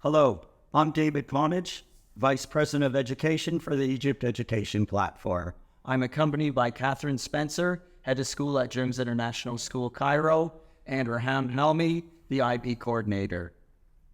Hello, I'm David Pontich, Vice President of Education for the Egypt Education Platform. I'm accompanied by Catherine Spencer, Head of School at GIMS International School, Cairo, and Riham Helmy, the IB Coordinator.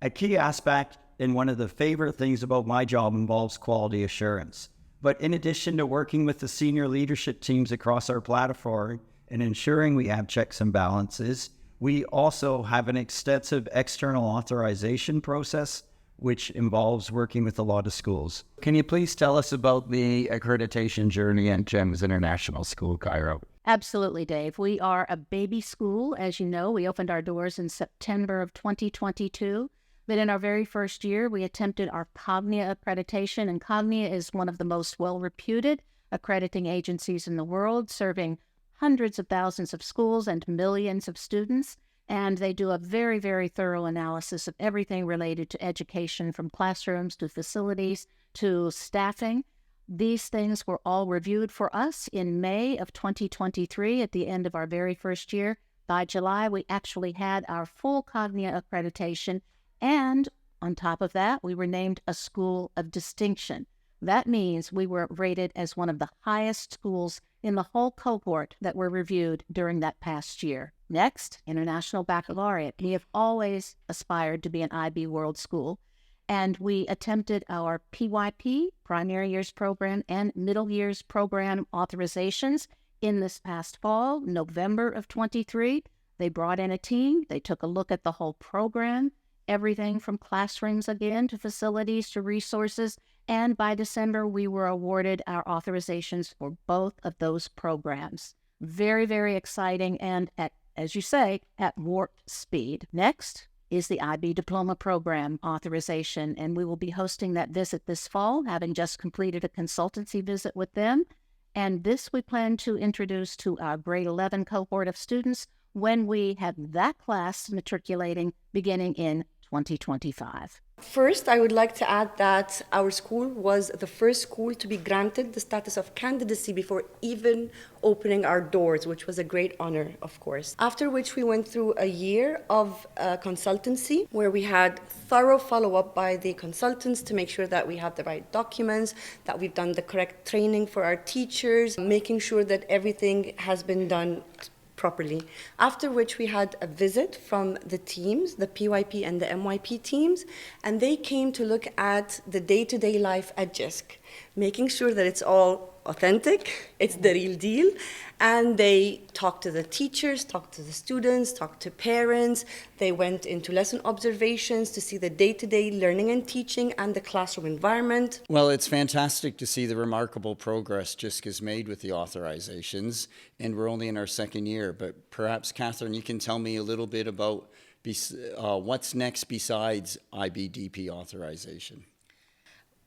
A key aspect and one of the favorite things about my job involves quality assurance. But in addition to working with the senior leadership teams across our platform and ensuring we have checks and balances, we also have an extensive external authorization process, which involves working with a lot of schools. Can you please tell us about the accreditation journey at GIMS International School, Cairo? Absolutely, Dave. We are a baby school. As you know, we opened our doors in September of 2022. But in our very first year, we attempted our Cognia accreditation, and Cognia is one of the most well-reputed accrediting agencies in the world, serving hundreds of thousands of schools and millions of students. And they do a very, very thorough analysis of everything related to education, from classrooms to facilities to staffing. These things were all reviewed for us in May of 2023 at the end of our very first year. By July, we actually had our full Cognia accreditation. And on top of that, we were named a school of distinction. That means we were rated as one of the highest schools in the whole cohort that were reviewed during that past year. Next, International Baccalaureate. We have always aspired to be an IB World School, and we attempted our PYP, Primary Years Program, and Middle Years Program authorizations in this past fall, November of 23. They brought in a team. They took a look at the whole program, everything from classrooms again to facilities to resources. And by December, we were awarded our authorizations for both of those programs. Very, very exciting and, as you say, at warp speed. Next is the IB Diploma Program authorization, and we will be hosting that visit this fall, having just completed a consultancy visit with them. And this we plan to introduce to our grade 11 cohort of students when we have that class matriculating beginning in 2025. First, I would like to add that our school was the first school to be granted the status of candidacy before even opening our doors, which was a great honor, of course. After which we went through a year of consultancy where we had thorough follow-up by the consultants to make sure that we have the right documents, that we've done the correct training for our teachers, making sure that everything has been done properly. After which we had a visit from the teams, the PYP and the MYP teams, and they came to look at the day-to-day life at GISC, making sure that it's all authentic, it's the real deal, and they talked to the teachers, talked to the students, talked to parents. They went into lesson observations to see the day-to-day learning and teaching and the classroom environment. Well, it's fantastic to see the remarkable progress GISC has made with the authorizations, and we're only in our second year, but perhaps, Catherine, you can tell me a little bit about what's next besides IBDP authorization.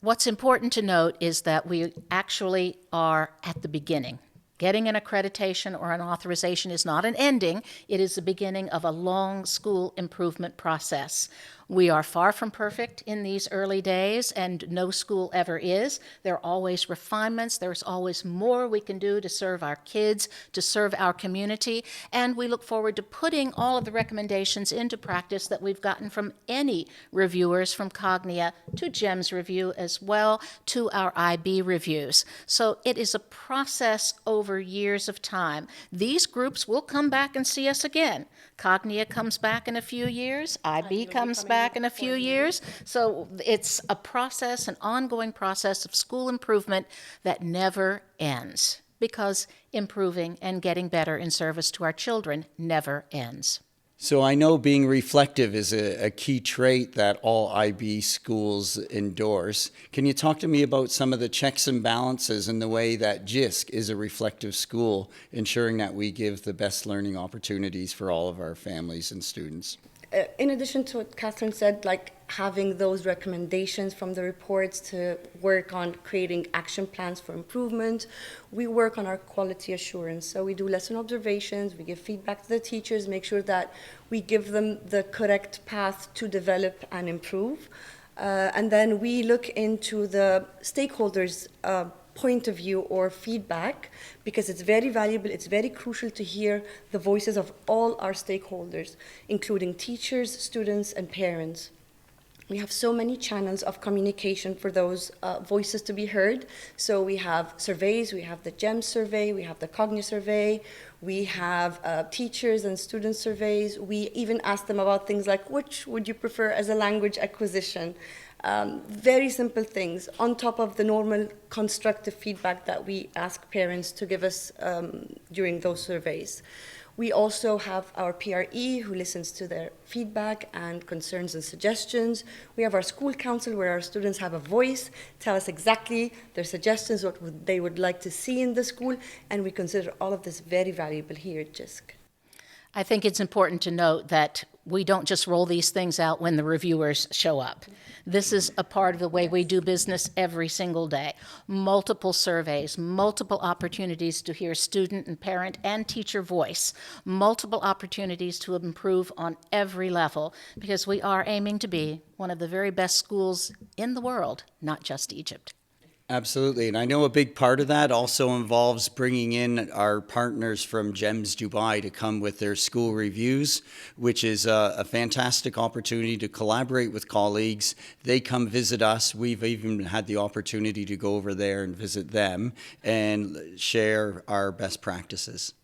What's important to note is that we actually are at the beginning. Getting an accreditation or an authorization is not an ending. It is the beginning of a long school improvement process. We are far from perfect in these early days, and no school ever is. There are always refinements. There's always more we can do to serve our kids, to serve our community, and we look forward to putting all of the recommendations into practice that we've gotten from any reviewers, from Cognia to GEMS review as well, to our IB reviews. So it is a process over years of time. These groups will come back and see us again. Cognia comes back in a few years. IB comes back in a few years. So it's a process, an ongoing process of school improvement that never ends, because improving and getting better in service to our children never ends. So I know being reflective is a key trait that all IB schools endorse. Can you talk to me about some of the checks and balances and the way that GISC is a reflective school, ensuring that we give the best learning opportunities for all of our families and students? In addition to what Catherine said, like having those recommendations from the reports to work on creating action plans for improvement, we work on our quality assurance. So we do lesson observations, we give feedback to the teachers, make sure that we give them the correct path to develop and improve. And then we look into the stakeholders' point of view or feedback, because it's very valuable, it's very crucial to hear the voices of all our stakeholders, including teachers, students, and parents. We have so many channels of communication for those voices to be heard. So we have surveys, we have the GEMS survey, we have the Cognia survey, we have teachers and student surveys. We even ask them about things like, which would you prefer as a language acquisition? Very simple things on top of the normal constructive feedback that we ask parents to give us during those surveys. We also have our PRE who listens to their feedback and concerns and suggestions. We have our school council where our students have a voice, tell us exactly their suggestions, what they would like to see in the school, and we consider all of this very valuable here at GISC. I think it's important to note that we don't just roll these things out when the reviewers show up. This is a part of the way we do business every single day. Multiple surveys, multiple opportunities to hear student and parent and teacher voice, multiple opportunities to improve on every level, because we are aiming to be one of the very best schools in the world, not just Egypt. Absolutely, and I know a big part of that also involves bringing in our partners from GEMS Dubai to come with their school reviews, which is a fantastic opportunity to collaborate with colleagues. They come visit us. We've even had the opportunity to go over there and visit them and share our best practices.